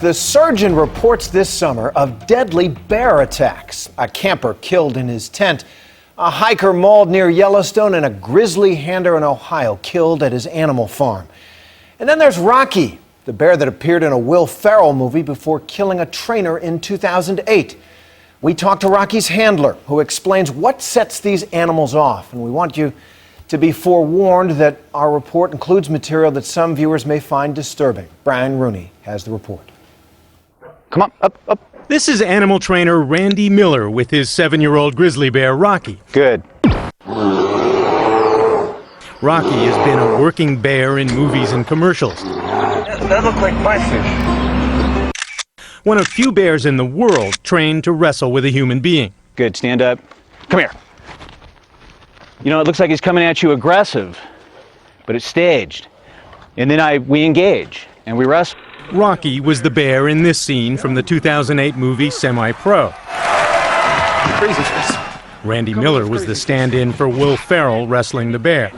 The surgeon reports this summer of deadly bear attacks. A camper killed in his tent, a hiker mauled near Yellowstone, and a grizzly handler in Ohio killed at his animal farm. And then there's Rocky, the bear that appeared in a Will Ferrell movie before killing a trainer in 2008. We talked to Rocky's handler, who explains what sets these animals off. And we want you to be forewarned that our report includes material that some viewers may find disturbing. Brian Rooney has the report. Come on, up. This is animal trainer Randy Miller with his 7-year-old grizzly bear, Rocky. Good. Rocky has been a working bear in movies and commercials. That looks like my fish. One of few bears in the world trained to wrestle with a human being. Good, stand up. Come here. You know, it looks like he's coming at you aggressive, but it's staged. And then we engage, and we wrestle. Rocky was the bear in this scene from the 2008 movie Semi-Pro. Crazy face. Randy Miller was the stand-in for Will Ferrell wrestling the bear.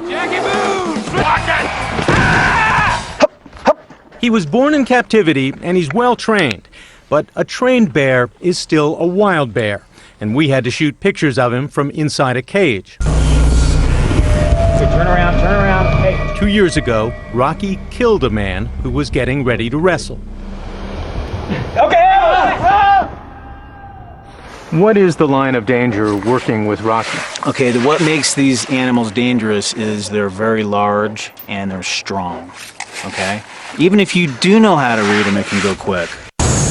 He was born in captivity and he's well trained, but a trained bear is still a wild bear, and we had to shoot pictures of him from inside a cage. Okay, turn around. Hey. 2 years ago, Rocky killed a man who was getting ready to wrestle. Okay! What is the line of danger working with Rocky? Okay, what makes these animals dangerous is they're very large and they're strong, okay? Even if you do know how to read them, it can go quick.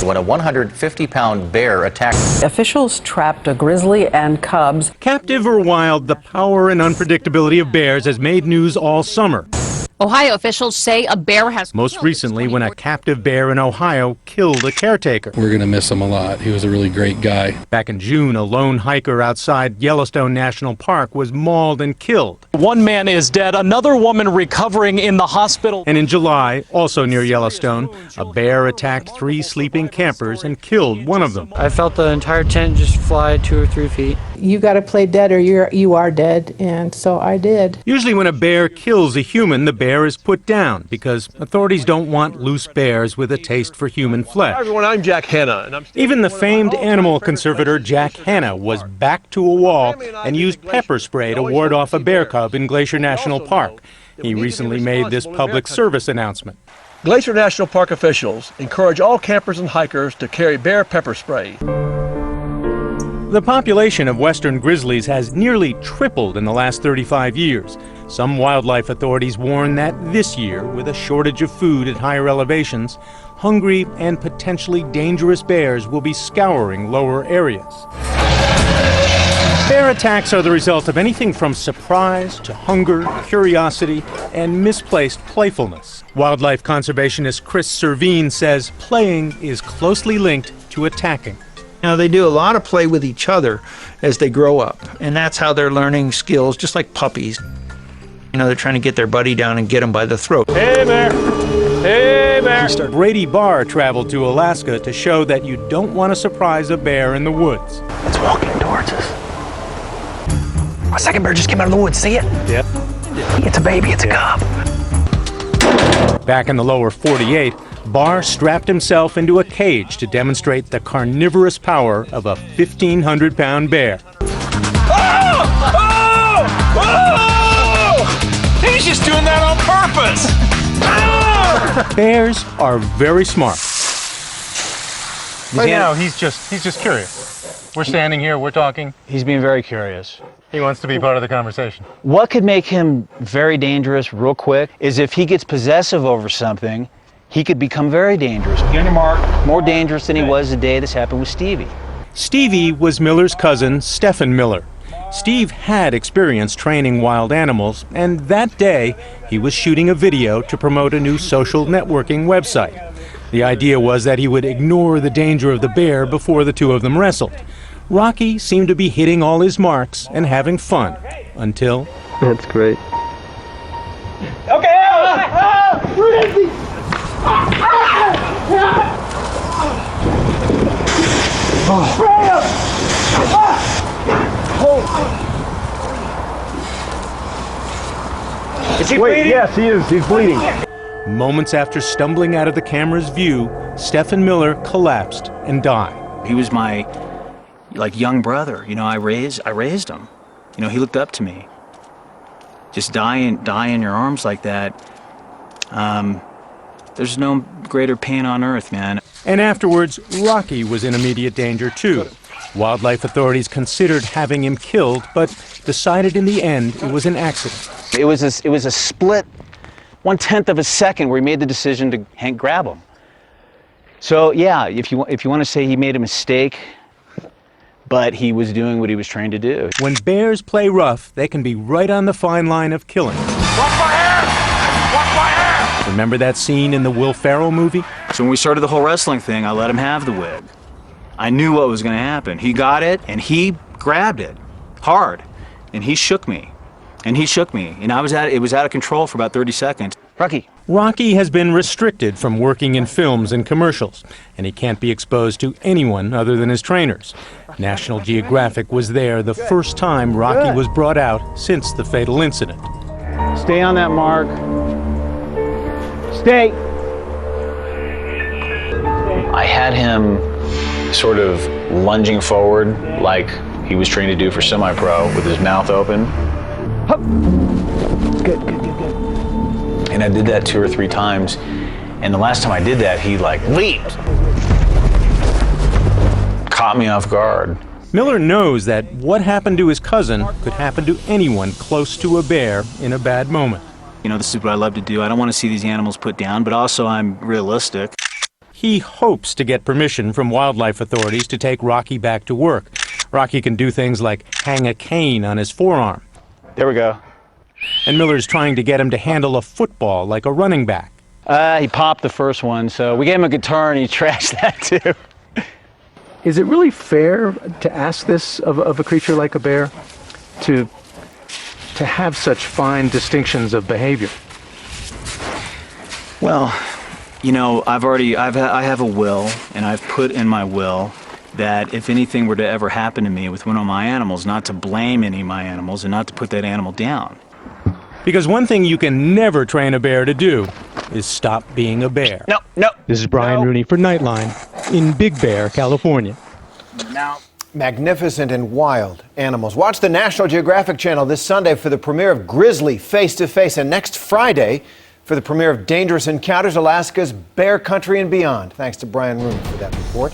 When a 150-pound bear attacked. Officials trapped a grizzly and cubs. Captive or wild, the power and unpredictability of bears has made news all summer. Ohio officials say a bear has Most recently when a captive bear in Ohio killed a caretaker. We're going to miss him a lot. He was a really great guy. Back in June, a lone hiker outside Yellowstone National Park was mauled and killed. One man is dead, another woman recovering in the hospital. And in July, also near Yellowstone, a bear attacked 3 sleeping campers and killed one of them. I felt the entire tent just fly 2 or 3 feet. You got to play dead or you are dead, and so I did. Usually when a bear kills a human, the bear is put down because authorities don't want loose bears with a taste for human flesh. Hi everyone, I'm Jack Hanna. And Even the famed animal conservator Jack Hanna was backed to a wall and used pepper spray to ward off a bear cub in Glacier National Park. He recently made this public service announcement. Glacier National Park officials encourage all campers and hikers to carry bear pepper spray. The population of western grizzlies has nearly tripled in the last 35 years. Some wildlife authorities warn that this year, with a shortage of food at higher elevations, hungry and potentially dangerous bears will be scouring lower areas. Bear attacks are the result of anything from surprise to hunger, curiosity, and misplaced playfulness. Wildlife conservationist Chris Servine says playing is closely linked to attacking. Now, they do a lot of play with each other as they grow up, and that's how they're learning skills, just like puppies. You know, they're trying to get their buddy down and get him by the throat. Hey, bear! Hey, bear! Brady Barr traveled to Alaska to show that you don't want to surprise a bear in the woods. It's walking towards us. A second bear just came out of the woods. See it? Yep. It's a baby. It's a cub. Back in the lower 48, Barr strapped himself into a cage to demonstrate the carnivorous power of a 1,500-pound bear. Oh! Oh! Oh! He's just doing that on purpose! Oh! Bears are very smart. Right now, he's just curious. We're standing here, we're talking. He's being very curious. He wants to be part of the conversation. What could make him very dangerous real quick is if he gets possessive over something, he could become very dangerous. Get on your mark. More dangerous than he was the day this happened with Stevie. Stevie was Miller's cousin, Stephen Miller. Steve had experience training wild animals, and that day he was shooting a video to promote a new social networking website. The idea was that he would ignore the danger of the bear before the two of them wrestled. Rocky seemed to be hitting all his marks and having fun, until... That's great. Okay! Is he bleeding? Yes, he is. He's bleeding. Moments after stumbling out of the camera's view, Stephen Miller collapsed and died. He was my young brother. I raised him. He looked up to me. Just die in your arms like that. There's no greater pain on earth, man. And afterwards, Rocky was in immediate danger too. Wildlife authorities considered having him killed, but decided in the end it was an accident. It was a split 1/10 of a second where he made the decision to grab him. So yeah, if you want to say he made a mistake, but he was doing what he was trained to do. When bears play rough, they can be right on the fine line of killing. Watch my hair! Watch my hair! Remember that scene in the Will Ferrell movie? So when we started the whole wrestling thing, I let him have the wig. I knew what was going to happen. He got it, and he grabbed it hard, and he shook me. And it was out of control for about 30 seconds. Rocky has been restricted from working in films and commercials, and he can't be exposed to anyone other than his trainers. National Geographic was there the first time Rocky was brought out since the fatal incident. Stay on that mark. Stay. I had him sort of lunging forward like he was trained to do for semi-pro with his mouth open. Good. And I did that 2 or 3 times. And the last time I did that, he leaped. Caught me off guard. Miller knows that what happened to his cousin could happen to anyone close to a bear in a bad moment. This is what I love to do. I don't want to see these animals put down, but also I'm realistic. He hopes to get permission from wildlife authorities to take Rocky back to work. Rocky can do things like hang a cane on his forearm. There we go. And Miller's trying to get him to handle a football like a running back. He popped the first one, so we gave him a guitar and he trashed that too. Is it really fair to ask this of a creature like a bear, to have such fine distinctions of behavior? Well, I have a will, and I've put in my will that if anything were to ever happen to me with one of my animals, not to blame any of my animals and not to put that animal down. Because one thing you can never train a bear to do is stop being a bear. No. This is Brian Rooney for Nightline in Big Bear, California. Now, magnificent and wild animals. Watch the National Geographic Channel this Sunday for the premiere of Grizzly Face to Face, and next Friday for the premiere of Dangerous Encounters, Alaska's Bear Country and Beyond. Thanks to Brian Rooney for that report.